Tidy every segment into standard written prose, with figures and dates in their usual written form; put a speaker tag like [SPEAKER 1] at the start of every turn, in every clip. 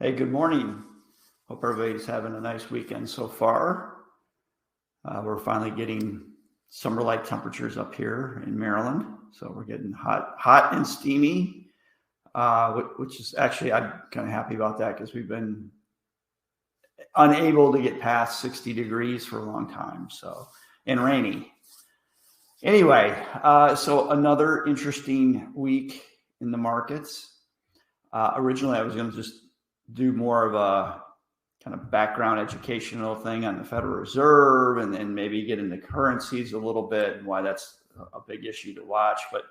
[SPEAKER 1] Hey, good morning. Hope everybody's having a nice weekend so far. We're finally getting summer-like temperatures up here in Maryland. So we're getting hot and steamy, which is actually, I'm kind of happy about that because we've been unable to get past 60 degrees for a long time. So, and rainy. Anyway, so another interesting week in the markets. Originally, I was going to just do more of a kind of background educational thing on the Federal Reserve and then maybe get into currencies a little bit and why that's a big issue to watch. But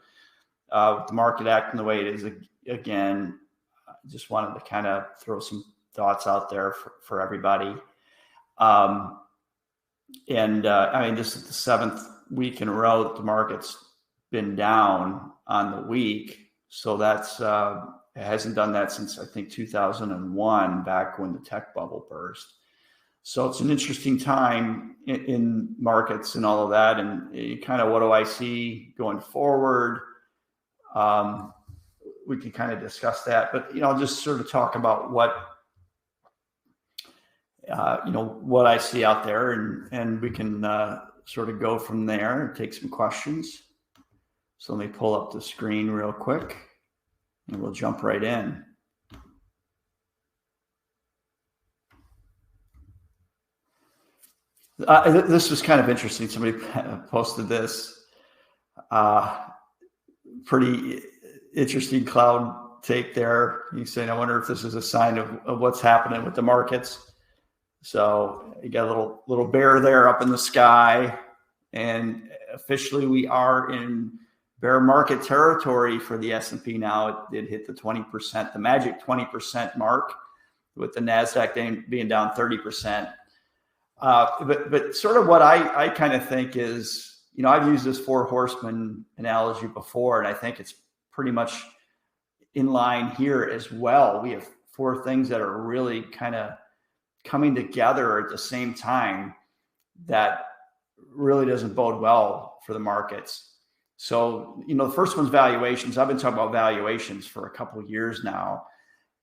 [SPEAKER 1] with the market acting the way it is, again, I just wanted to kind of throw some thoughts out there for everybody. I mean, this is the seventh week in a row that the market's been down on the week. So that's it hasn't done that since, I think, 2001, back when the tech bubble burst. So it's an interesting time in markets and all of that. And kind of what do I see going forward? We can kind of discuss that. But, just sort of talk about what I see out there. And we can sort of go from there and take some questions. So let me pull up the screen real quick. And we'll jump right in. This was kind of interesting. Somebody posted this. Pretty interesting cloud take there. He's saying, I wonder if this is a sign of what's happening with the markets. So you got a little bear there up in the sky. And officially we are in bear market territory for the S&P now. It did hit the 20%, the magic 20% mark, with the NASDAQ being down 30%. But sort of what I kind of think is, I've used this four horsemen analogy before, and I think it's pretty much in line here as well. We have four things that are really kind of coming together at the same time that really doesn't bode well for the markets. So, the first one's valuations. I've been talking about valuations for a couple of years now.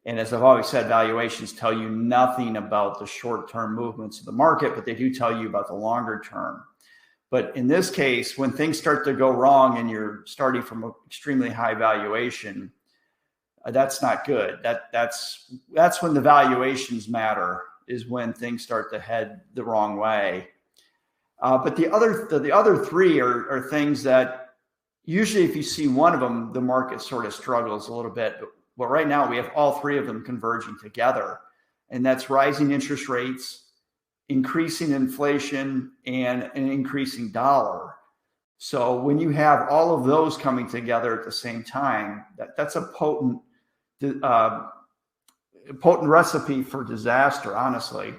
[SPEAKER 1] And as I've always said, valuations tell you nothing about the short-term movements of the market, but they do tell you about the longer term. But in this case, when things start to go wrong and you're starting from an extremely high valuation, that's not good. That's when the valuations matter, is when things start to head the wrong way. But the other three are things that usually, if you see one of them, the market sort of struggles a little bit. But right now, we have all three of them converging together. And that's rising interest rates, increasing inflation, and an increasing dollar. So when you have all of those coming together at the same time, that's a potent recipe for disaster, honestly.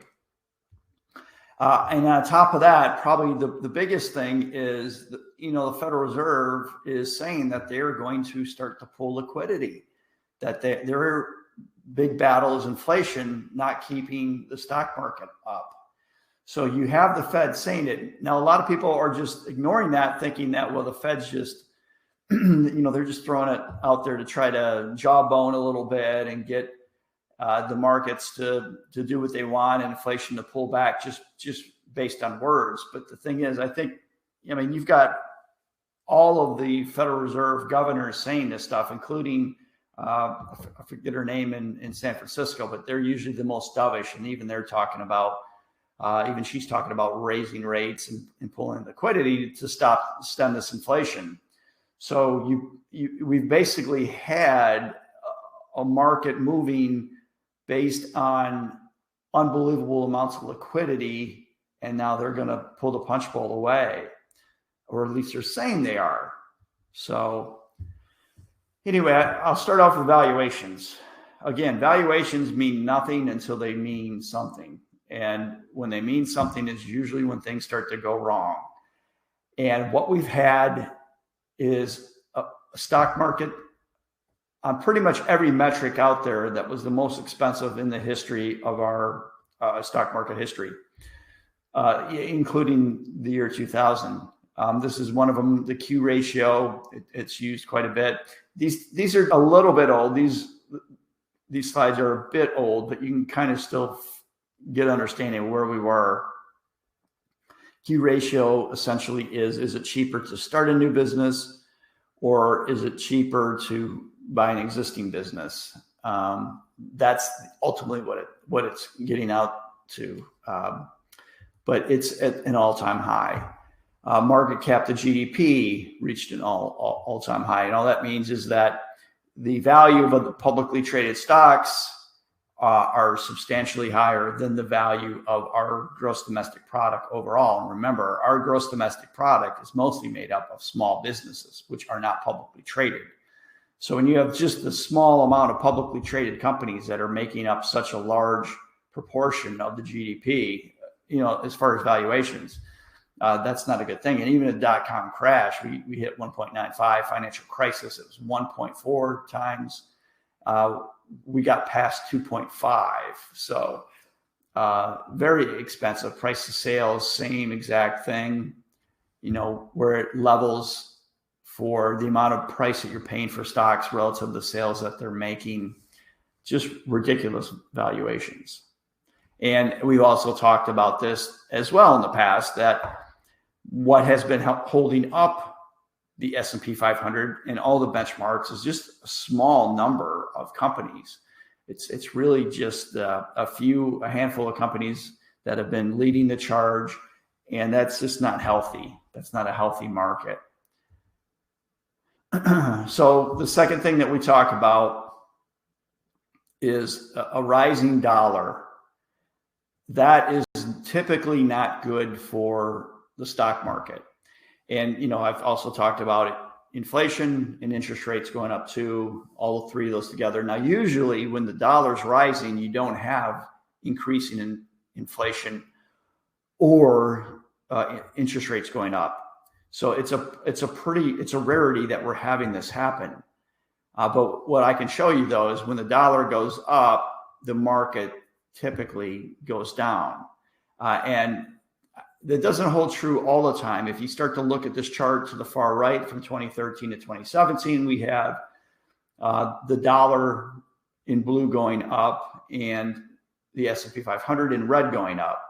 [SPEAKER 1] And on top of that, probably the biggest thing is, the Federal Reserve is saying that they're going to start to pull liquidity, that their big battle is inflation, not keeping the stock market up. So you have the Fed saying it. Now, a lot of people are just ignoring that, thinking that, well, the Fed's just, they're just throwing it out there to try to jawbone a little bit and get the markets to do what they want and inflation to pull back just based on words. But the thing is, you've got all of the Federal Reserve governors saying this stuff, including, I forget her name in San Francisco, but they're usually the most dovish. And even they're talking about, even she's talking about raising rates and pulling liquidity to stem this inflation. So we've basically had a market moving based on unbelievable amounts of liquidity, and now they're going to pull the punch bowl away, or at least they're saying they are. So anyway, I'll start off with valuations. Again, valuations mean nothing until they mean something. And when they mean something is usually when things start to go wrong. And what we've had is a stock market on pretty much every metric out there that was the most expensive in the history of our stock market history, including the year 2000. This is one of them, the Q ratio. It's used quite a bit. These are a little bit old. these slides are a bit old, but you can kind of still get understanding of where we were. Key ratio essentially is it cheaper to start a new business, or is it cheaper to buy an existing business? That's ultimately what it's getting out to. But it's at an all-time high. Market cap to GDP reached an all-time high. And all that means is that the value of the publicly traded stocks are substantially higher than the value of our gross domestic product overall. And remember, our gross domestic product is mostly made up of small businesses, which are not publicly traded. So when you have just a small amount of publicly traded companies that are making up such a large proportion of the GDP, as far as valuations, that's not a good thing. And even a dot-com crash, we hit 1.95. Financial crisis, it was 1.4 times. We got past 2.5. So very expensive. Price to sales, same exact thing, where it levels for the amount of price that you're paying for stocks relative to the sales that they're making. Just ridiculous valuations. And we've also talked about this as well in the past, that what has been holding up the S&P 500 and all the benchmarks is just a small number of companies. It's really just a handful of companies that have been leading the charge, and that's just not healthy. That's not a healthy market. So the second thing that we talk about is a rising dollar. That is typically not good for the stock market. And, I've also talked about inflation and interest rates going up too, all three of those together. Now, usually when the dollar's rising, you don't have increasing in inflation or interest rates going up. So it's a rarity that we're having this happen. But what I can show you though, is when the dollar goes up, the market typically goes down. And that doesn't hold true all the time. If you start to look at this chart to the far right from 2013 to 2017, we have the dollar in blue going up and the S&P 500 in red going up.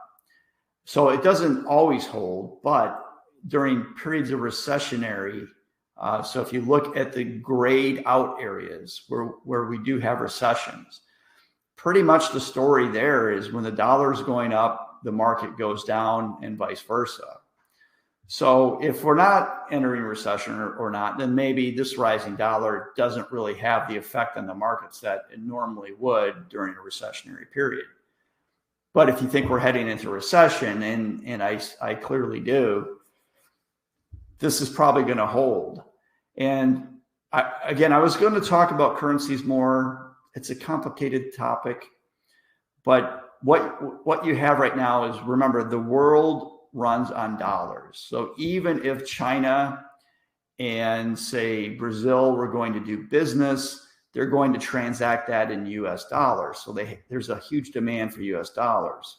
[SPEAKER 1] So it doesn't always hold, but during periods of recessionary, so if you look at the grayed out areas where we do have recessions, pretty much the story there is when the dollar is going up, the market goes down and vice versa. So if we're not entering recession or not, then maybe this rising dollar doesn't really have the effect on the markets that it normally would during a recessionary period. But if you think we're heading into recession, and I clearly do, this is probably going to hold. And I was going to talk about currencies more. It's a complicated topic, but what you have right now is, remember, the world runs on dollars. So even if China and say Brazil were going to do business, they're going to transact that in US dollars. So there's a huge demand for US dollars.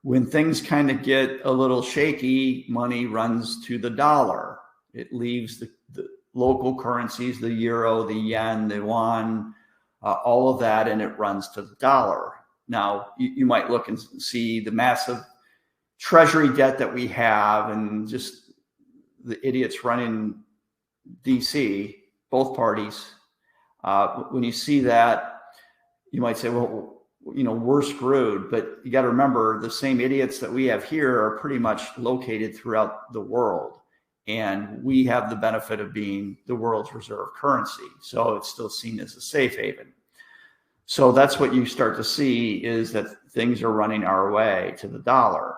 [SPEAKER 1] When things kind of get a little shaky, money runs to the dollar. It leaves the local currencies, the euro, the yen, the yuan, all of that, and it runs to the dollar. Now, you might look and see the massive treasury debt that we have and just the idiots running DC, both parties. When you see that, you might say, well, we're screwed. But you got to remember, the same idiots that we have here are pretty much located throughout the world. And we have the benefit of being the world's reserve currency. So it's still seen as a safe haven. So that's what you start to see, is that things are running our way to the dollar.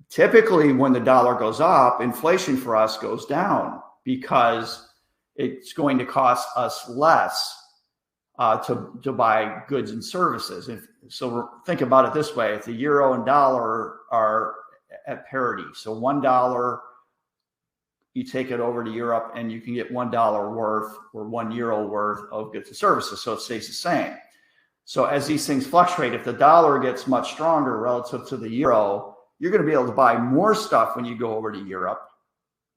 [SPEAKER 1] Typically, when the dollar goes up, inflation for us goes down because it's going to cost us less to buy goods and services. So think about it this way. If the euro and dollar are at parity, so $1, you take it over to Europe and you can get $1 worth or €1 worth of goods and services. So it stays the same. So as these things fluctuate, if the dollar gets much stronger relative to the euro, you're going to be able to buy more stuff when you go over to Europe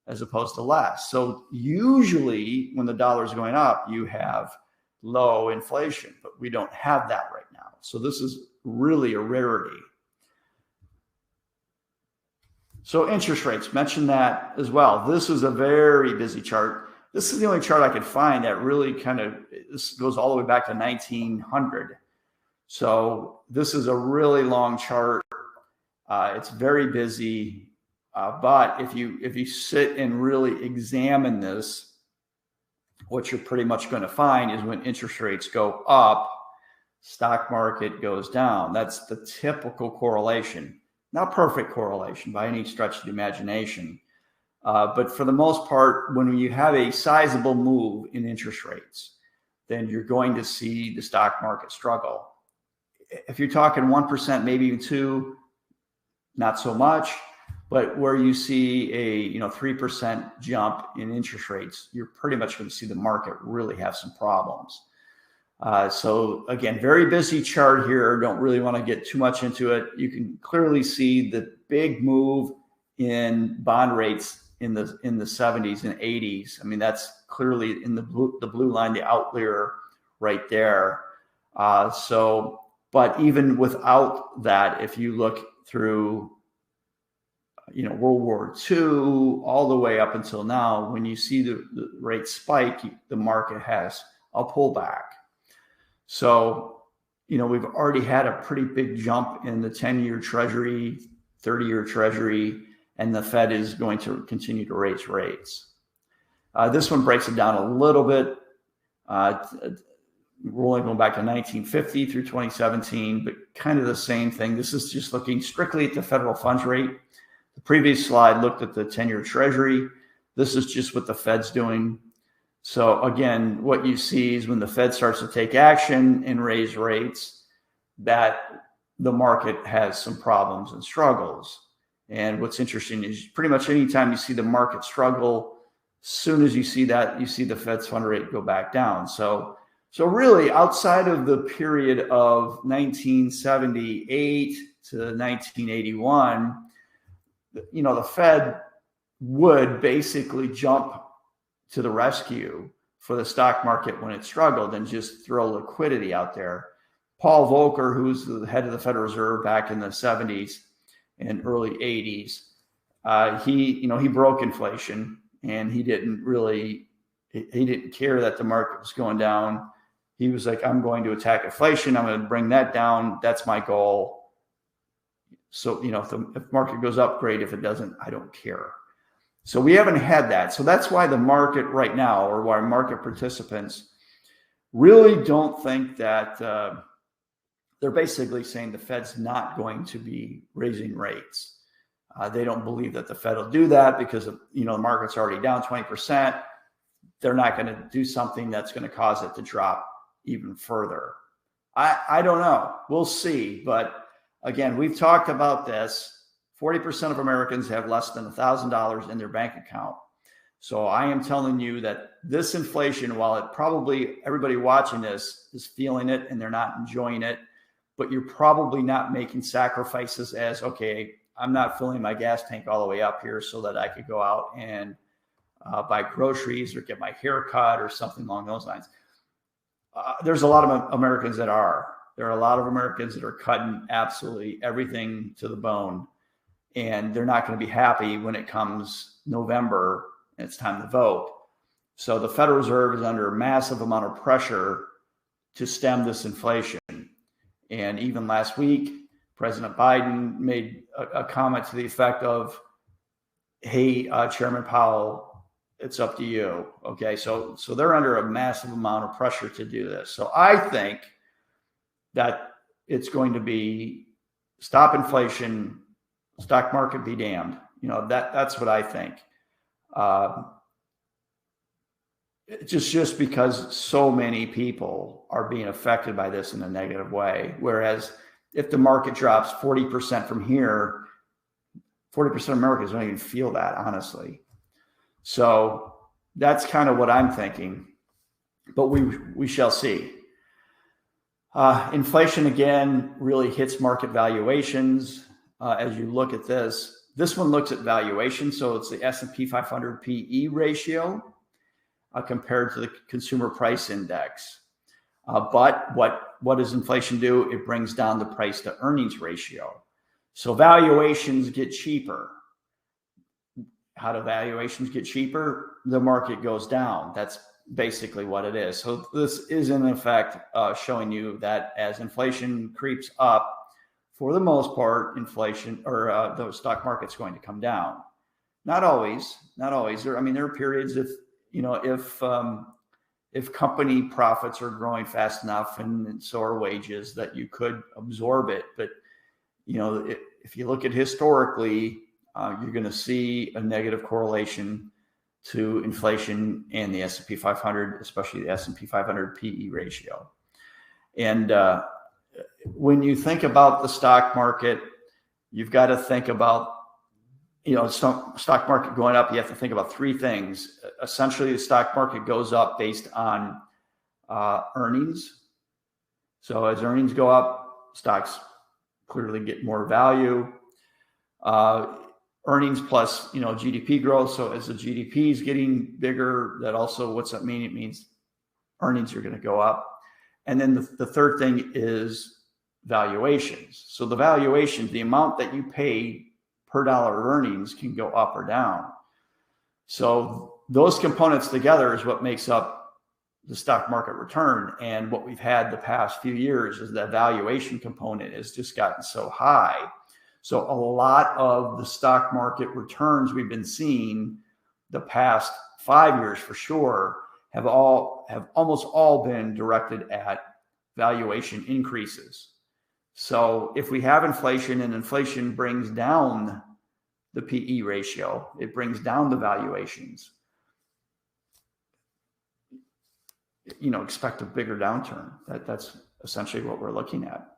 [SPEAKER 1] as opposed to less. So usually when the dollar is going up, you have low inflation, but we don't have that right now. So this is really a rarity. So interest rates, mentioned that as well. This is a very busy chart. This is the only chart I could find that really this goes all the way back to 1900. So this is a really long chart. It's very busy. But if you sit and really examine this, what you're pretty much going to find is when interest rates go up, stock market goes down. That's the typical correlation. Not perfect correlation by any stretch of the imagination. But for the most part, when you have a sizable move in interest rates, then you're going to see the stock market struggle. If you're talking 1%, maybe even 2%, not so much. But where you see a 3% jump in interest rates, you're pretty much going to see the market really have some problems. So again, very busy chart here. Don't really want to get too much into it. You can clearly see the big move in bond rates in the 70s and 80s. I mean, that's clearly in the blue line, the outlier right there. But even without that, if you look through World War II all the way up until now, when you see the rate spike, the market has a pullback. So, we've already had a pretty big jump in the 10-year Treasury, 30-year Treasury, and the Fed is going to continue to raise rates. This one breaks it down a little bit. We're only going back to 1950 through 2017, but kind of the same thing. This is just looking strictly at the federal funds rate. The previous slide looked at the 10-year Treasury. This is just what the Fed's doing. So again, what you see is when the Fed starts to take action and raise rates, that the market has some problems and struggles. And what's interesting is pretty much anytime you see the market struggle, as soon as you see that, you see the Fed's fund rate go back down. So really, outside of the period of 1978 to 1981, the Fed would basically jump to the rescue for the stock market when it struggled and just throw liquidity out there. Paul Volcker, who's the head of the Federal Reserve back in the 70s and early 80s, he broke inflation, and he didn't care that the market was going down. He was like, I'm going to attack inflation. I'm going to bring that down. That's my goal. So, if the market goes up, great. If it doesn't, I don't care. So we haven't had that. So that's why the market right now, or why market participants really don't think that they're basically saying the Fed's not going to be raising rates. They don't believe that the Fed will do that because the market's already down 20%. They're not going to do something that's going to cause it to drop even further. I don't know. We'll see. But again, we've talked about this. 40% of Americans have less than $1,000 in their bank account. So I am telling you that this inflation, while it probably everybody watching this is feeling it and they're not enjoying it, but you're probably not making sacrifices as, okay, I'm not filling my gas tank all the way up here so that I could go out and buy groceries or get my hair cut or something along those lines. There's a lot of Americans that are. There are a lot of Americans that are cutting absolutely everything to the bone, and they're not going to be happy when it comes November and it's time to vote. So the Federal Reserve is under a massive amount of pressure to stem this inflation. And even last week, President Biden made a comment to the effect of, hey, Chairman Powell, it's up to you. Okay, so they're under a massive amount of pressure to do this. So I think that it's going to be stop inflation, stock market be damned. That's what I think. Just because so many people are being affected by this in a negative way. Whereas if the market drops 40% from here, 40% of Americans don't even feel that, honestly. So that's kind of what I'm thinking, but we shall see. Inflation, again, really hits market valuations. As you look at this one looks at valuation. So it's the S&P 500 PE ratio compared to the consumer price index. But what does inflation do? It brings down the price to earnings ratio. So valuations get cheaper. How do valuations get cheaper? The market goes down. That's basically what it is. So this is in effect showing you that as inflation creeps up, for the most part, inflation or the stock market's going to come down. Not always. There are periods if company profits are growing fast enough and so are wages that you could absorb it. But if you look at historically, you're going to see a negative correlation to inflation and the S&P 500, especially the S&P 500 PE ratio. And when you think about the stock market, you've got to think about, stock market going up. You have to think about three things. Essentially, the stock market goes up based on earnings. So as earnings go up, stocks clearly get more value. Earnings plus, GDP growth. So as the GDP is getting bigger, that also, what's that mean? It means earnings are going to go up. And then the third thing is valuations. So the valuation, the amount that you pay per dollar of earnings can go up or down. So those components together is what makes up the stock market return. And what we've had the past few years is that valuation component has just gotten so high. So a lot of the stock market returns we've been seeing the past 5 years for sure have almost all been directed at valuation increases. So if we have inflation and inflation brings down the PE ratio, it brings down the valuations, expect a bigger downturn. That's essentially what we're looking at.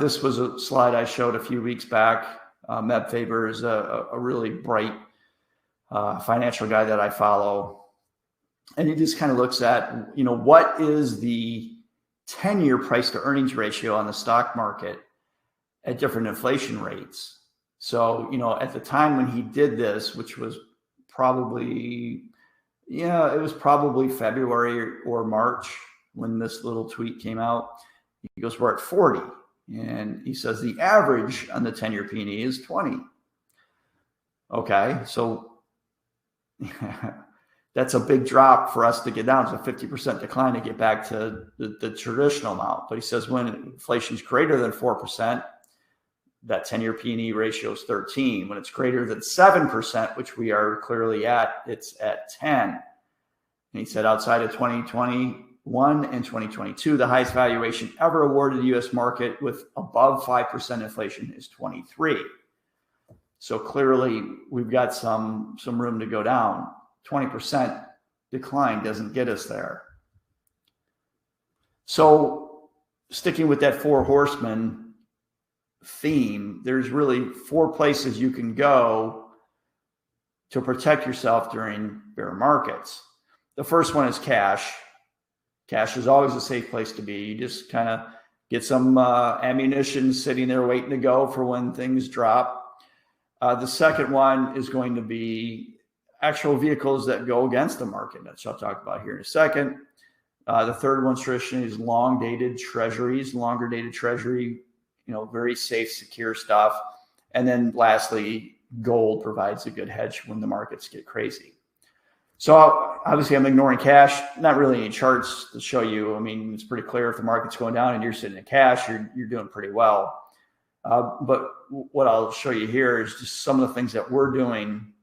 [SPEAKER 1] This was a slide I showed a few weeks back. Meb Faber is a really bright financial guy that I follow. And he just kind of looks at, what is the 10-year price to earnings ratio on the stock market at different inflation rates. So, at the time when he did this, which was probably, it was probably February or March when this little tweet came out, he goes, we're at 40. And he says the average on the 10-year P&E is 20. Okay, so that's a big drop for us to get down. It's a 50% decline to get back to the traditional amount. But he says when inflation is greater than 4%, that 10-year P&E ratio is 13. When it's greater than 7%, which we are clearly at, it's at 10. And he said outside of 2021 and 2022, the highest valuation ever awarded the U.S. market with above 5% inflation is 23. So clearly we've got some room to go down. 20% decline doesn't get us there. So sticking with that four horsemen theme, there's really four places you can go to protect yourself during bear markets. The first one is cash. Cash is always a safe place to be. You just kind of get some ammunition sitting there waiting to go for when things drop. The second one is going to be actual vehicles that go against the market, that I'll talk about here in a second. The third one traditionally is long-dated treasuries, longer-dated treasury, very safe, secure stuff. And then lastly, gold provides a good hedge when the markets get crazy. So obviously I'm ignoring cash, not really any charts to show you. I mean, it's pretty clear if the market's going down and you're sitting in cash, you're doing pretty well. But what I'll show you here is just some of the things that we're doing.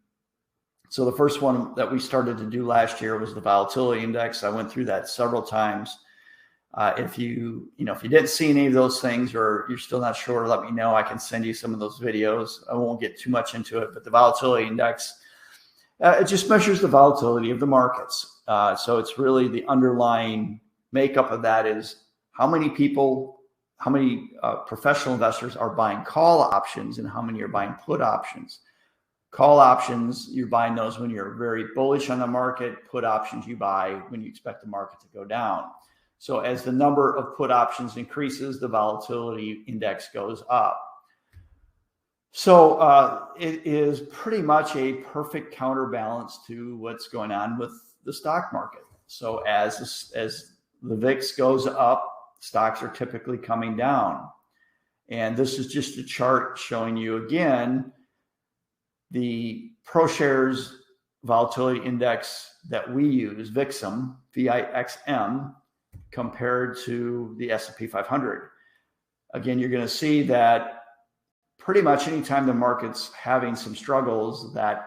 [SPEAKER 1] So the first one that we started to do last year was the volatility index. I went through that several times. If you didn't see any of those things or you're still not sure, let me know. I can send you some of those videos. I won't get too much into it, but the volatility index, it just measures the volatility of the markets. So it's really the underlying makeup of that is how many professional investors are buying call options and how many are buying put options. Call options, you're buying those when you're very bullish on the market. Put options you buy when you expect the market to go down. So as the number of put options increases, the volatility index goes up. So it is pretty much a perfect counterbalance to what's going on with the stock market. So as the VIX goes up, stocks are typically coming down. And this is just a chart showing you again the ProShares volatility index that we use, VIXM, VIXM, compared to the S&P 500. Again, you're going to see that pretty much anytime the market's having some struggles, that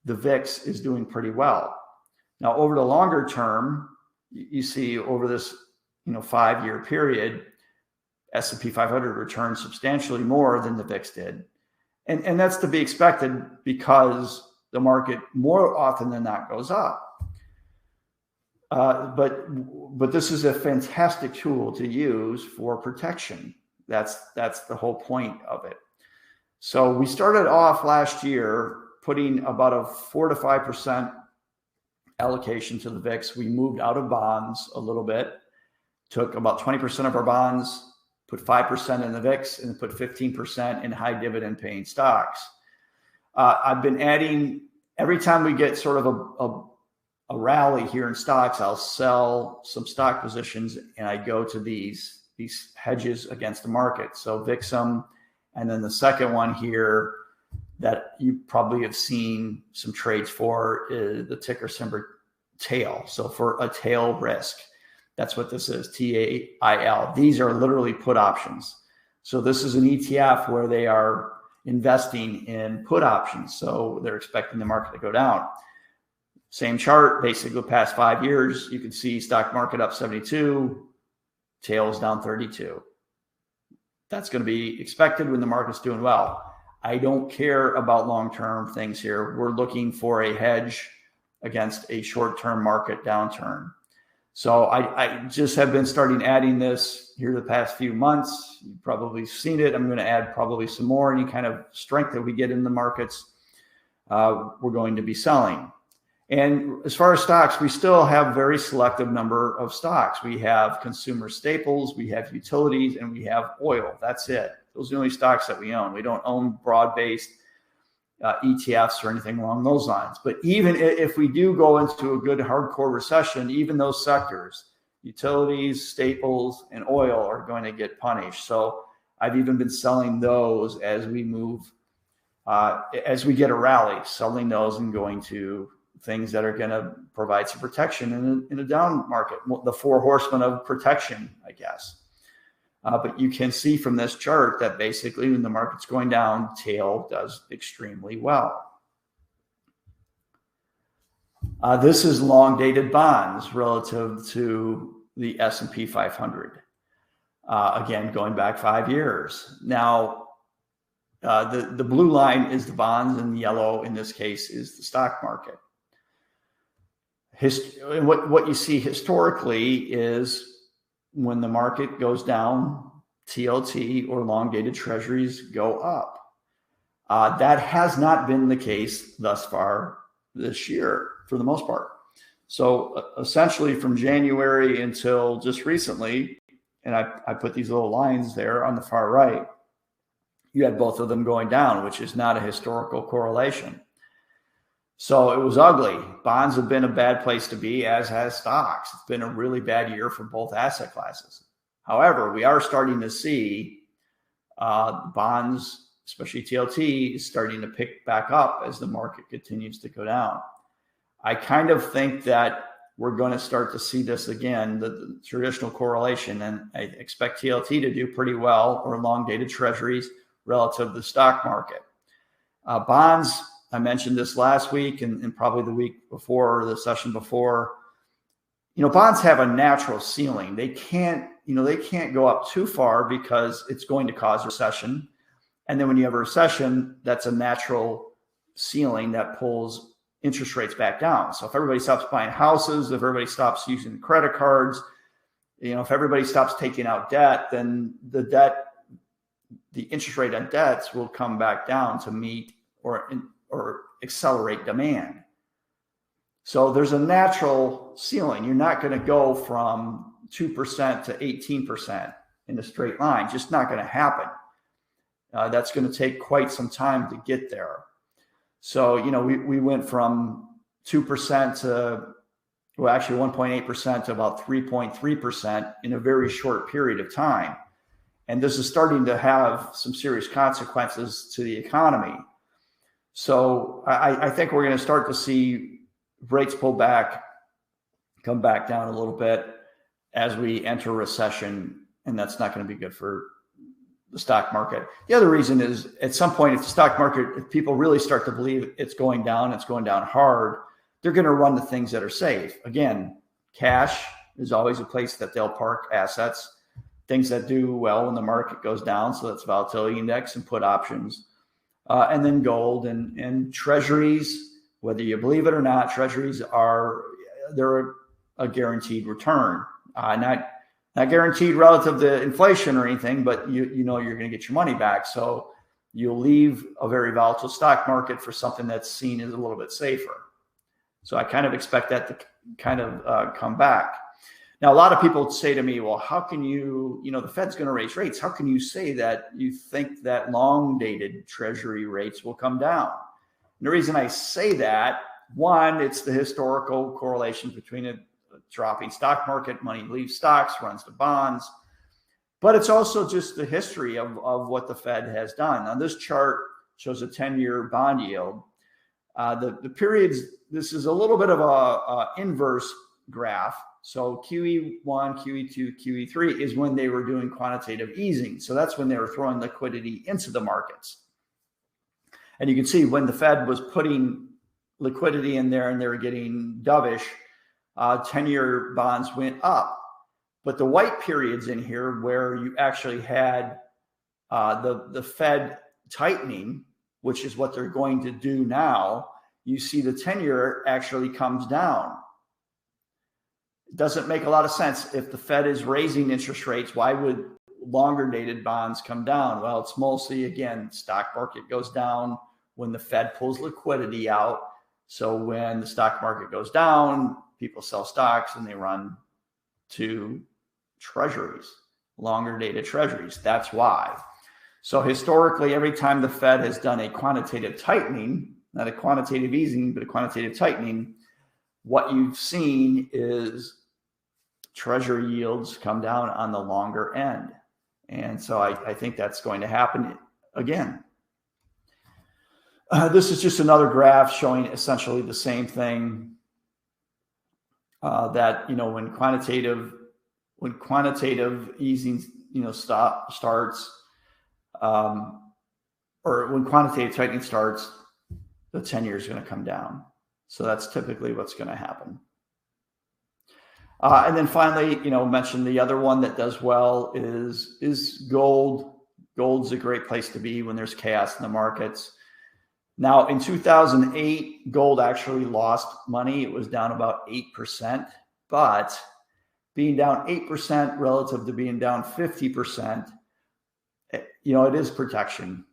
[SPEAKER 1] the VIX is doing pretty well. Now, over the longer term, you see over this 5-year period, S&P 500 returned substantially more than the VIX did. And that's to be expected because the market more often than not goes up. But this is a fantastic tool to use for protection. That's the whole point of it. So we started off last year putting about a 4 to 5% allocation to the VIX. We moved out of bonds a little bit, took about 20% of our bonds, put 5% in the VIX, and put 15% in high dividend paying stocks. I've been adding, every time we get sort of a rally here in stocks, I'll sell some stock positions and I go to these hedges against the market. So VIXM, and then the second one here that you probably have seen some trades for is the ticker symbol TAIL. So for a tail risk. That's what this is, TAIL. These are literally put options. So this is an ETF where they are investing in put options. So they're expecting the market to go down. Same chart, basically the past 5 years, you can see stock market up 72, tails down 32. That's going to be expected when the market's doing well. I don't care about long-term things here. We're looking for a hedge against a short-term market downturn. So I just have been starting adding this here the past few months. You've probably seen it. I'm going to add probably some more. Any kind of strength that we get in the markets, we're going to be selling. And as far as stocks, we still have a very selective number of stocks. We have consumer staples, we have utilities, and we have oil. That's it. Those are the only stocks that we own. We don't own broad-based ETFs or anything along those lines. But even if we do go into a good hardcore recession, even those sectors, utilities, staples, and oil are going to get punished. So I've even been selling those as we move, as we get a rally, selling those and going to things that are going to provide some protection in a down market, the 4 horsemen of protection, I guess. But you can see from this chart that basically when the market's going down, tail does extremely well. This is long dated bonds relative to the S&P 500. Again, going back 5 years. Now, the blue line is the bonds and the yellow in this case is the stock market. What you see historically is when the market goes down, TLT or long dated treasuries go up. That has not been the case thus far this year for the most part. So essentially from January until just recently, and I put these little lines there on the far right, you had both of them going down, which is not a historical correlation. So it was ugly. Bonds have been a bad place to be, as has stocks. It's been a really bad year for both asset classes. However, we are starting to see bonds, especially TLT, is starting to pick back up as the market continues to go down. I kind of think that we're going to start to see this again, the traditional correlation, and I expect TLT to do pretty well, or long-dated treasuries relative to the stock market. Bonds, I mentioned this last week and probably the week before or the session before. Bonds have a natural ceiling. They can't go up too far because it's going to cause recession. And then when you have a recession, that's a natural ceiling that pulls interest rates back down. So if everybody stops buying houses, if everybody stops using credit cards, if everybody stops taking out debt, then the interest rate on debts will come back down to meet or accelerate demand. So there's a natural ceiling. You're not going to go from 2% to 18% in a straight line. Just not going to happen. That's going to take quite some time to get there. So, we went from 2% to well, actually 1.8% to about 3.3% in a very short period of time. And this is starting to have some serious consequences to the economy. So I think we're going to start to see rates pull back, come back down a little bit as we enter a recession, and that's not going to be good for the stock market. The other reason is at some point, if the stock market, if people really start to believe it's going down hard, they're going to run to things that are safe. Again, cash is always a place that they'll park assets, things that do well when the market goes down. So that's volatility index and put options. And then gold and treasuries, whether you believe it or not, treasuries they're a guaranteed return. Not guaranteed relative to inflation or anything, but you know you're going to get your money back. So you'll leave a very volatile stock market for something that's seen as a little bit safer. So I kind of expect that to kind of come back. Now, a lot of people say to me, well, how can the Fed's going to raise rates. How can you say that you think that long dated treasury rates will come down? And the reason I say that, one, it's the historical correlation between a dropping stock market, money leaves stocks, runs to bonds, but it's also just the history of what the Fed has done. Now, this chart shows a 10-year bond yield. The periods, this is a little bit of a inverse graph. So QE1, QE2, QE3 is when they were doing quantitative easing. So that's when they were throwing liquidity into the markets. And you can see when the Fed was putting liquidity in there and they were getting dovish, 10-year bonds went up. But the white periods in here where you actually had the Fed tightening, which is what they're going to do now, you see the 10-year actually comes down. It doesn't make a lot of sense. If the Fed is raising interest rates, why would longer dated bonds come down? Well, it's mostly, again, stock market goes down when the Fed pulls liquidity out. So when the stock market goes down, people sell stocks and they run to treasuries, longer dated treasuries. That's why. So historically, every time the Fed has done a quantitative tightening, not a quantitative easing, but a quantitative tightening, what you've seen is treasury yields come down on the longer end. And so I think that's going to happen again. This is just another graph showing essentially the same thing, that, when quantitative easing, starts, or when quantitative tightening starts, the 10-year is going to come down. So that's typically what's going to happen. And then finally, mention the other one that does well is gold. Gold's a great place to be when there's chaos in the markets. Now, in 2008, gold actually lost money. It was down about 8%, but being down 8% relative to being down 50%, it is protection.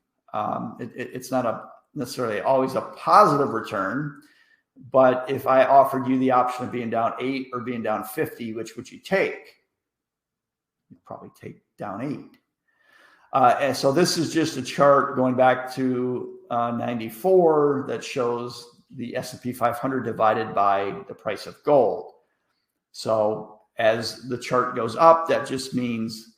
[SPEAKER 1] It's not necessarily always a positive return, but if I offered you the option of being down 8 or being down 50, which would you take? You'd probably take down 8. And so this is just a chart going back to 94 that shows the S&P 500 divided by the price of gold. So as the chart goes up, that just means,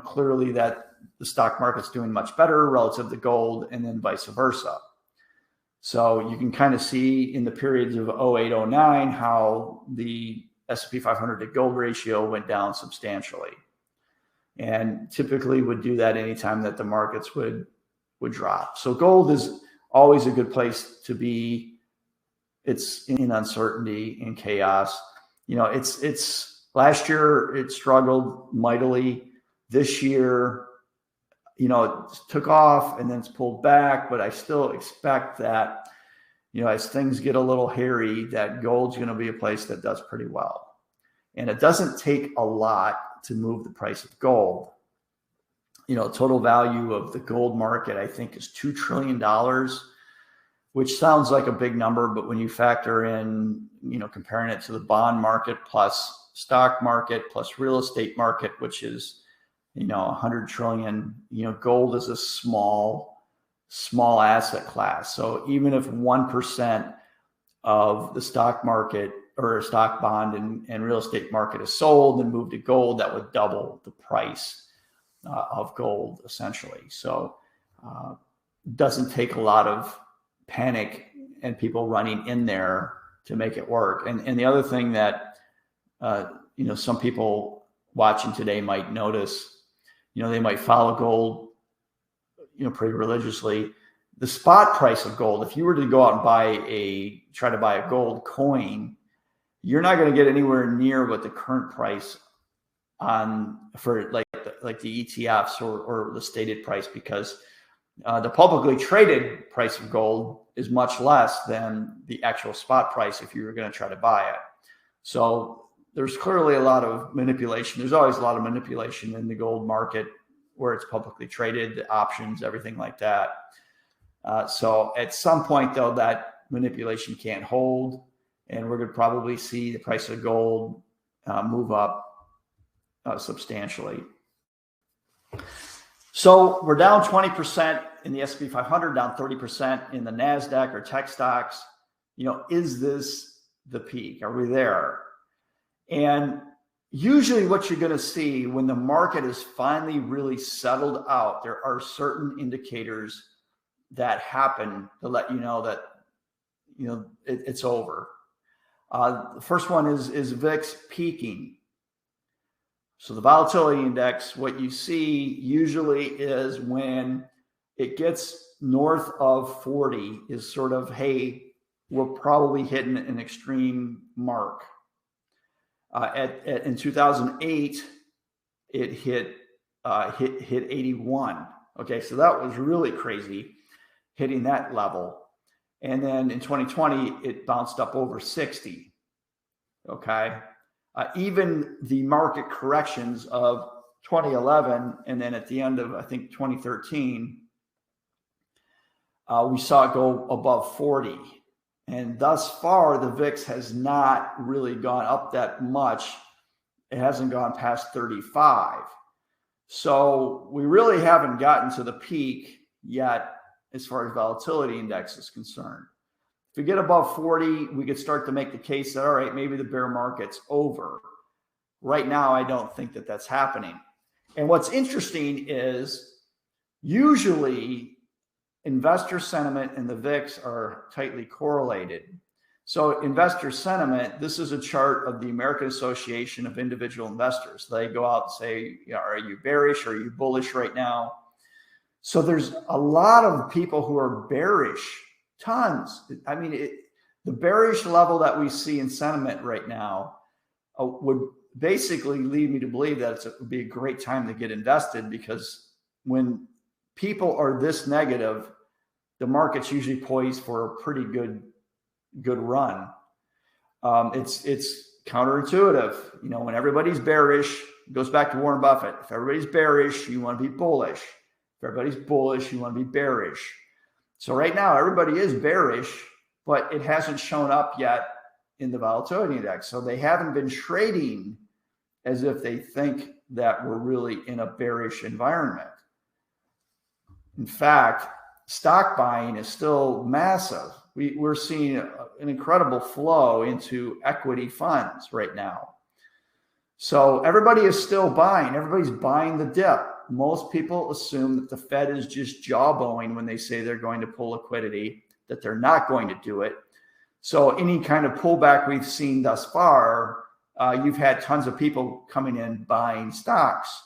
[SPEAKER 1] clearly that the stock market's doing much better relative to gold, and then vice versa. So you can kind of see in the periods of 08, 09, how the S&P 500 to gold ratio went down substantially. And typically would do that anytime that the markets would drop. So gold is always a good place to be. It's in uncertainty and chaos. It's last year it struggled mightily. This year, it took off and then it's pulled back, but I still expect that, as things get a little hairy, that gold's going to be a place that does pretty well. And it doesn't take a lot to move the price of gold. Total value of the gold market, I think, is $2 trillion, which sounds like a big number, but when you factor in, comparing it to the bond market plus stock market plus real estate market, which is, 100 trillion, gold is a small asset class. So even if 1% of the stock market or a stock, bond, and real estate market is sold and moved to gold, that would double the price of gold, essentially. So doesn't take a lot of panic and people running in there to make it work. And the other thing that some people watching today might notice, they might follow gold, pretty religiously. The spot price of gold, if you were to go out and try to buy a gold coin, you're not going to get anywhere near what the current price for like the ETFs or the stated price, because the publicly traded price of gold is much less than the actual spot price if you were going to try to buy it. So there's clearly a lot of manipulation. There's always a lot of manipulation in the gold market where it's publicly traded, the options, everything like that. So at some point, though, that manipulation can't hold, and we're going to probably see the price of gold move up substantially. So we're down 20% in the S&P 500, down 30% in the NASDAQ or tech stocks. Is this the peak? Are we there? And usually what you're going to see when the market is finally really settled out, there are certain indicators that happen to let you know that, it's over. The first one is VIX peaking. So the volatility index, what you see usually is when it gets north of 40 is sort of, hey, we're probably hitting an extreme mark. In 2008, it hit 81. Okay, so that was really crazy, hitting that level. And then in 2020, it bounced up over 60. Okay. Even the market corrections of 2011, and then at the end of, I think, 2013, we saw it go above 40. And thus far, the VIX has not really gone up that much. It hasn't gone past 35. So we really haven't gotten to the peak yet as far as volatility index is concerned. If we get above 40, we could start to make the case that, all right, maybe the bear market's over. Right now, I don't think that that's happening. And what's interesting is usually investor sentiment and the VIX are tightly correlated. So investor sentiment, this is a chart of the American Association of Individual Investors. They go out and say, are you bearish? Are you bullish right now? So there's a lot of people who are bearish, tons. I mean, the bearish level that we see in sentiment right now would basically lead me to believe that it would be a great time to get invested, because when people are this negative, the market's usually poised for a pretty good run. It's counterintuitive. When everybody's bearish, it goes back to Warren Buffett. If everybody's bearish, you want to be bullish. If everybody's bullish, you want to be bearish. So right now, everybody is bearish, but it hasn't shown up yet in the volatility index. So they haven't been trading as if they think that we're really in a bearish environment. In fact, stock buying is still massive. We're seeing an incredible flow into equity funds right now. So everybody is still buying. Everybody's buying the dip. Most people assume that the Fed is just jawboning when they say they're going to pull liquidity, that they're not going to do it. So any kind of pullback we've seen thus far, you've had tons of people coming in buying stocks,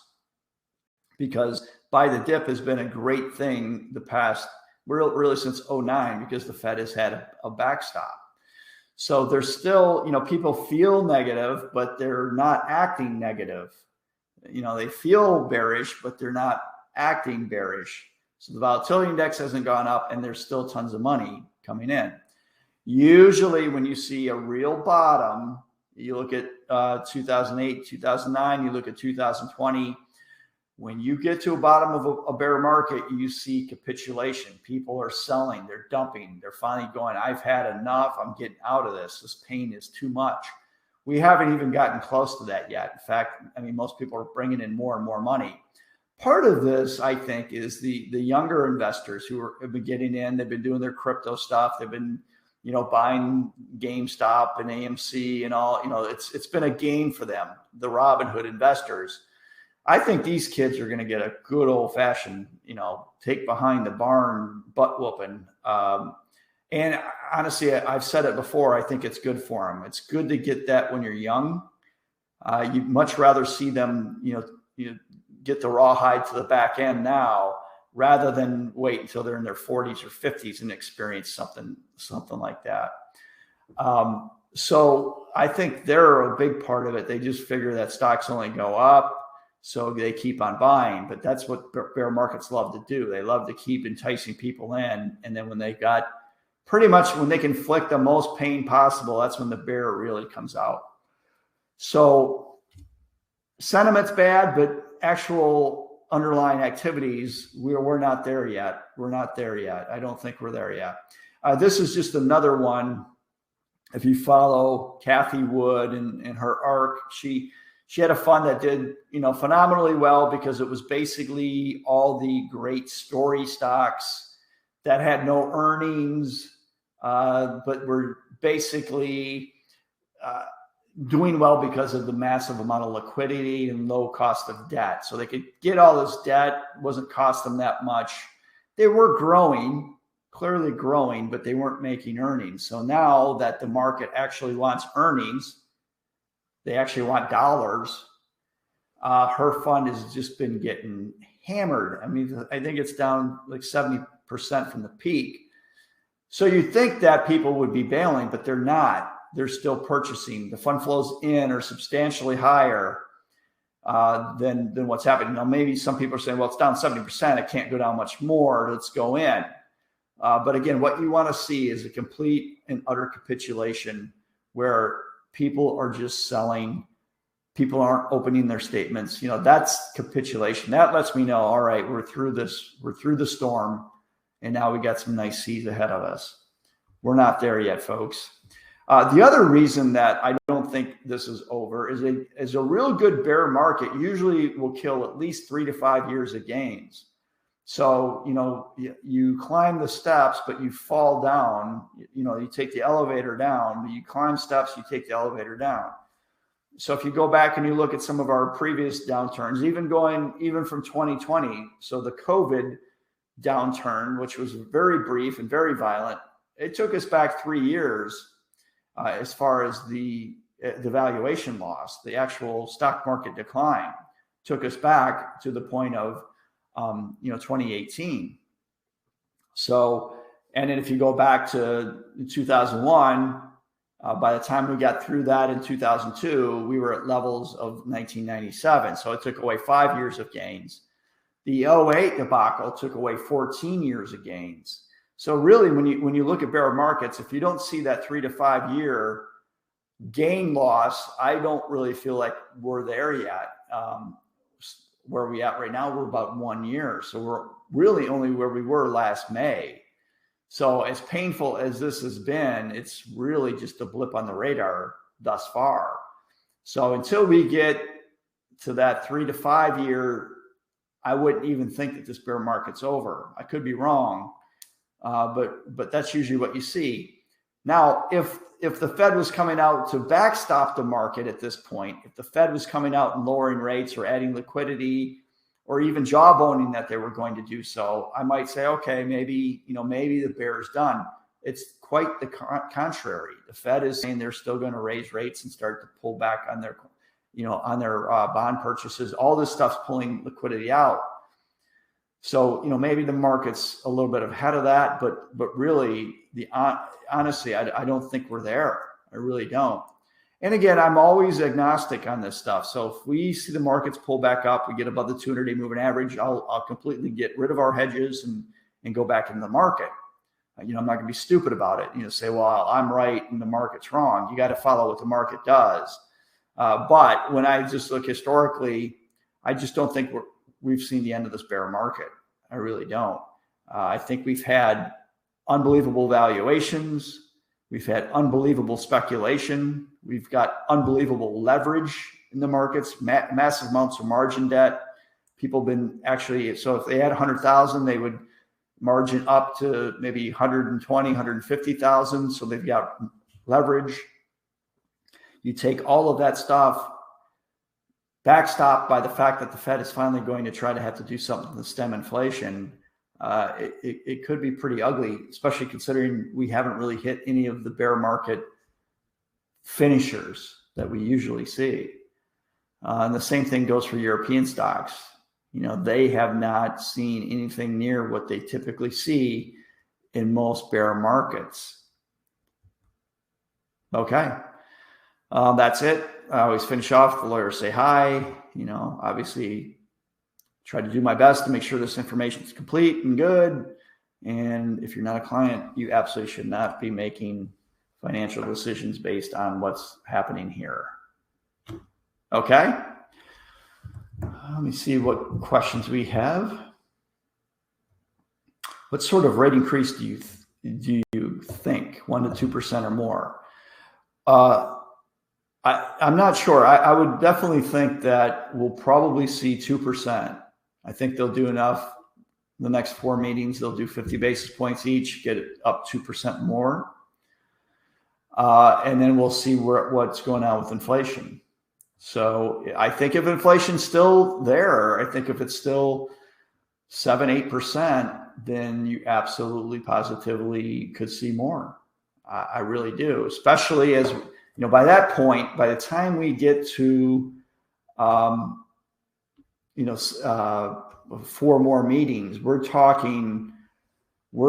[SPEAKER 1] because buy the dip has been a great thing the past, really since 2009, because the Fed has had a backstop. So there's still, people feel negative, but they're not acting negative. They feel bearish, but they're not acting bearish. So the volatility index hasn't gone up, and there's still tons of money coming in. Usually when you see a real bottom, you look at 2008, 2009, you look at 2020. When you get to a bottom of a bear market, you see capitulation. People are selling, they're dumping, they're finally going, I've had enough, I'm getting out of this. This pain is too much. We haven't even gotten close to that yet. In fact, most people are bringing in more and more money. Part of this, I think, is the younger investors who have been getting in. They've been doing their crypto stuff. They've been buying GameStop and AMC and all, it's been a gain for them, the Robinhood investors. I think these kids are going to get a good old fashioned, take behind the barn butt whooping. And honestly, I've said it before, I think it's good for them. It's good to get that when you're young. You'd much rather see them, you get the rawhide to the back end now, rather than wait until they're in their 40s or 50s and experience something like that. So I think they're a big part of it. They just figure that stocks only go up, so they keep on buying. But that's what bear markets love to do. They love to keep enticing people in. And then when they got pretty much when they can inflict the most pain possible, that's when the bear really comes out. So sentiment's bad, but actual underlying activities, we're not there yet. We're not there yet. I don't think we're there yet. This is just another one. If you follow Kathy Wood and her ARC, she had a fund that did, phenomenally well, because it was basically all the great story stocks that had no earnings, but were basically doing well because of the massive amount of liquidity and low cost of debt. So they could get all this debt, wasn't cost them that much. They were growing, clearly growing, but they weren't making earnings. So now that the market actually wants earnings, they actually want dollars. Her fund has just been getting hammered. I mean, I think it's down like 70% from the peak. So you'd think that people would be bailing, but they're not. They're still purchasing. The fund flows in are substantially higher than what's happening. Now, maybe some people are saying, well, it's down 70%. It can't go down much more. Let's go in. But again, what you want to see is a complete and utter capitulation where people are just selling. People aren't opening their statements. That's capitulation. That lets me know, all right, we're through this. We're through the storm. And now we got some nice seas ahead of us. We're not there yet, folks. The other reason that I don't think this is over is a real good bear market usually will kill at least 3 to 5 years of gains. So, you climb the steps, but you fall down, you take the elevator down, you climb steps, you take the elevator down. So if you go back and you look at some of our previous downturns, even from 2020, so the COVID downturn, which was very brief and very violent, it took us back 3 years. As far as the valuation loss, the actual stock market decline took us back to the point of, 2018. So, and then if you go back to 2001, by the time we got through that in 2002, we were at levels of 1997. So it took away 5 years of gains. The 08 debacle took away 14 years of gains. So really, when you look at bear markets, if you don't see that 3 to 5 year gain loss, I don't really feel like we're there yet. Where we at right now, we're about 1 year. So we're really only where we were last May. So as painful as this has been, it's really just a blip on the radar thus far. So until we get to that 3 to 5 year, I wouldn't even think that this bear market's over. I could be wrong. But that's usually what you see. Now, if the Fed was coming out to backstop the market at this point, if the Fed was coming out and lowering rates or adding liquidity or even jawboning that they were going to do so, I might say, okay, maybe the bear's done. It's quite the contrary. The Fed is saying they're still going to raise rates and start to pull back on their, bond purchases. All this stuff's pulling liquidity out. So, maybe the market's a little bit ahead of that, but really, honestly, I don't think we're there. I really don't. And again, I'm always agnostic on this stuff. So if we see the markets pull back up, we get above the 200-day moving average, I'll completely get rid of our hedges and go back into the market. I'm not going to be stupid about it. Say, well, I'm right and the market's wrong. You got to follow what the market does. But when I just look historically, I just don't think we've seen the end of this bear market. I really don't. I think we've had unbelievable valuations. We've had unbelievable speculation. We've got unbelievable leverage in the markets, massive amounts of margin debt. People have been so if they had 100,000, they would, margin up to maybe 120, 150,000. So they've got leverage. You take all of that stuff, backstopped by the fact that the Fed is finally going to try to have to do something to stem inflation. It could be pretty ugly, especially considering we haven't really hit any of the bear market finishers that we usually see. And the same thing goes for European stocks. They have not seen anything near what they typically see in most bear markets. Okay. That's it. I always finish off. The lawyers say hi. Obviously try to do my best to make sure this information is complete and good. And if you're not a client, you absolutely should not be making financial decisions based on what's happening here. Okay. Let me see what questions we have. What sort of rate increase do you think? 1% to 2% or more? I'm not sure. I would definitely think that we'll probably see 2%. I think they'll do enough. The next 4 meetings, they'll do 50 basis points each, get it up 2% more. And then we'll see what's going on with inflation. So I think if inflation's still there, I think if it's still 7-8%, then you absolutely positively could see more. I really do, especially as by that point, by the time we get to 4 more meetings, we're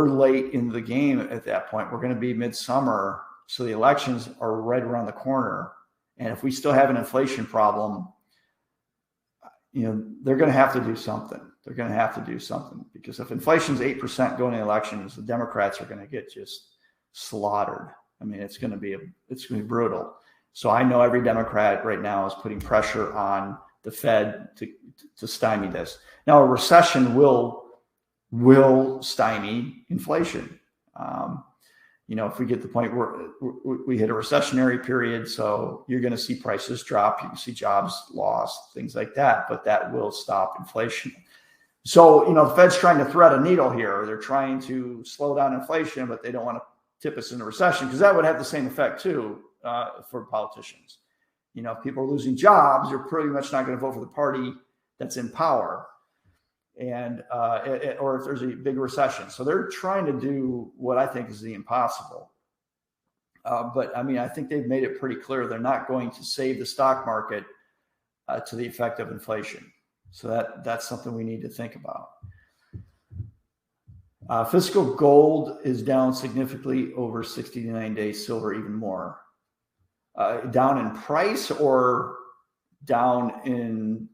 [SPEAKER 1] late in the game at that point. We're going to be midsummer, so the elections are right around the corner. And if we still have an inflation problem, they're going to have to do something. They're going to have to do something, because if inflation's 8% going to elections, the Democrats are going to get just slaughtered. I mean, it's going to be brutal. So I know every Democrat right now is putting pressure on the Fed to stymie this. Now, a recession will stymie inflation. If we get to the point where we hit a recessionary period, so you're going to see prices drop, you can see jobs lost, things like that, but that will stop inflation. So, the Fed's trying to thread a needle here. They're trying to slow down inflation, but they don't want to tip us into recession, because that would have the same effect too for politicians. If people are losing jobs, you're pretty much not going to vote for the party that's in power, and or if there's a big recession. So they're trying to do what I think is the impossible. But I think they've made it pretty clear they're not going to save the stock market to the effect of inflation. So that's something we need to think about. Physical gold is down significantly over 60 to 90 days, silver even more. Down in price or down in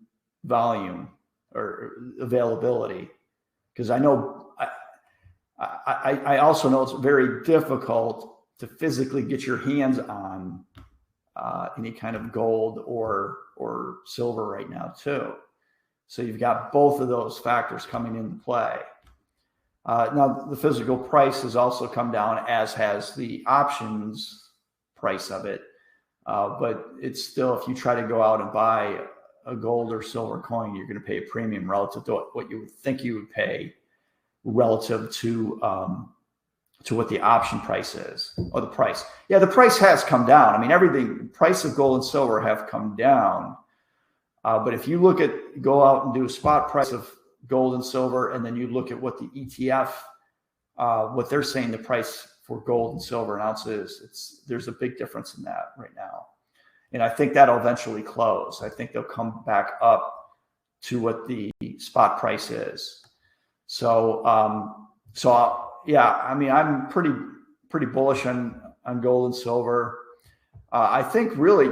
[SPEAKER 1] volume or availability? Because I know, I also know it's very difficult to physically get your hands on any kind of gold or silver right now too. So you've got both of those factors coming into play. Now, the physical price has also come down, as has the options price of it. But it's still, if you try to go out and buy a gold or silver coin, you're going to pay a premium relative to what you would think you would pay relative to what the option price is, or the price. Yeah, the price has come down. Everything, price of gold and silver have come down. But if you go out and do a spot price of gold and silver, and then you look at what the ETF, what they're saying the price for gold and silver an ounce is, there's a big difference in that right now. And I think that'll eventually close. I think they'll come back up to what the spot price is. So, yeah, I'm pretty bullish on gold and silver. I think really,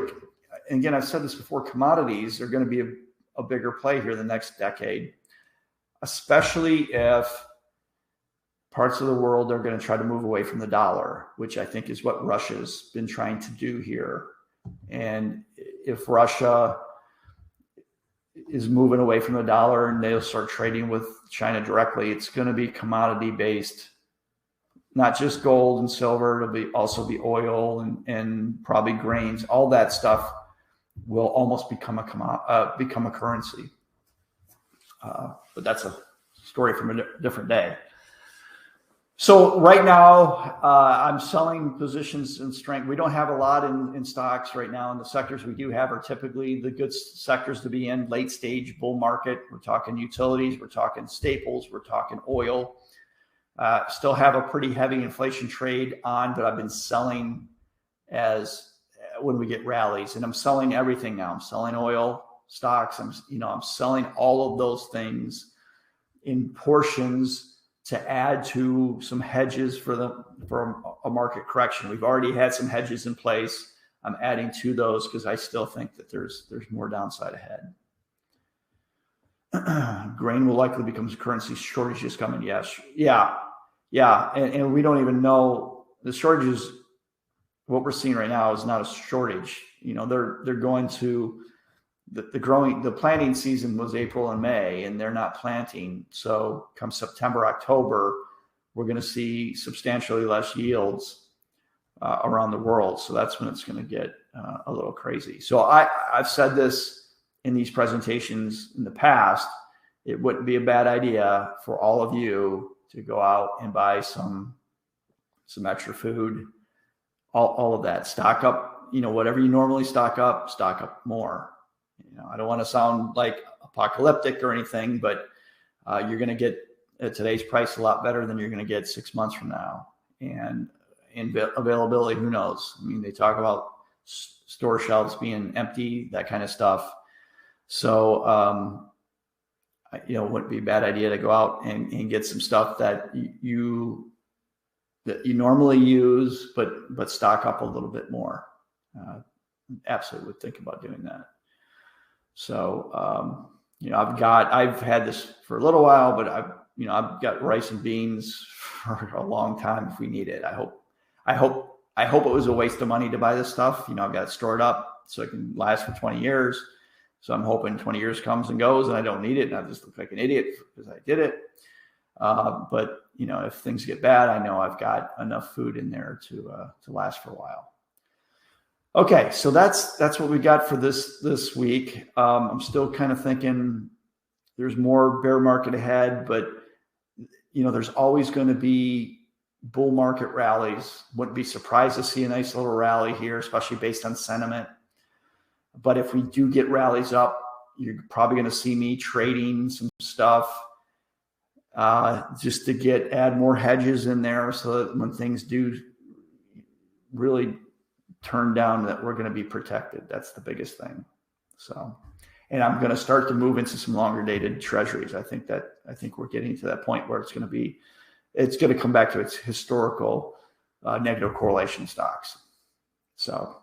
[SPEAKER 1] and again, I've said this before, commodities are going to be a bigger play here the next decade, especially if parts of the world are going to try to move away from the dollar, which I think is what Russia's been trying to do here. And if Russia is moving away from the dollar and they'll start trading with China directly, it's going to be commodity based, not just gold and silver. It'll also be oil and probably grains. All that stuff will almost become a currency. But that's a story from a different day. So right now, I'm selling positions in strength. We don't have a lot in stocks right now. And the sectors we do have are typically the good sectors to be in. Late stage bull market. We're talking utilities. We're talking staples. We're talking oil. Still have a pretty heavy inflation trade on, but I've been selling as when we get rallies, and I'm selling everything now. I'm selling oil stocks. I'm selling all of those things in portions to add to some hedges for a market correction. We've already had some hedges in place. I'm adding to those because I still think that there's more downside ahead. Grain will likely become currency shortages coming. Yes. Yeah. And we don't even know the shortages. What we're seeing right now is not a shortage. They're going to the planting season was April and May, and they're not planting. So come September, October, we're going to see substantially less yields around the world. So that's when it's going to get a little crazy. So I've said this in these presentations in the past. It wouldn't be a bad idea for all of you to go out and buy some extra food, all of that. Stock up, whatever you normally stock up more. I don't want to sound like apocalyptic or anything, but you're going to get at today's price a lot better than you're going to get 6 months from now. And availability, who knows? I mean, they talk about store shelves being empty, that kind of stuff. So, it wouldn't be a bad idea to go out and get some stuff that you normally use, but stock up a little bit more. Absolutely would think about doing that. So, I've had this for a little while, but I've got rice and beans for a long time if we need it. I hope it was a waste of money to buy this stuff. I've got it stored up so it can last for 20 years. So I'm hoping 20 years comes and goes and I don't need it. And I just look like an idiot because I did it. But if things get bad, I know I've got enough food in there to last for a while. Okay, so that's what we got for this week. I'm still kind of thinking there's more bear market ahead, but there's always going to be bull market rallies. Wouldn't be surprised to see a nice little rally here, especially based on sentiment. But if we do get rallies up, you're probably going to see me trading some stuff just to add more hedges in there so that when things do really turn down, that we're going to be protected. That's the biggest thing. So, and I'm going to start to move into some longer dated treasuries. I think we're getting to that point where it's going to come back to its historical negative correlation stocks. So,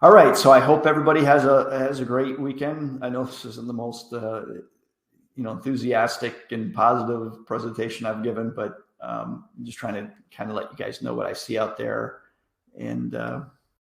[SPEAKER 1] all right. So I hope everybody has a great weekend. I know this isn't the most enthusiastic and positive presentation I've given, but I'm just trying to kind of let you guys know what I see out there. And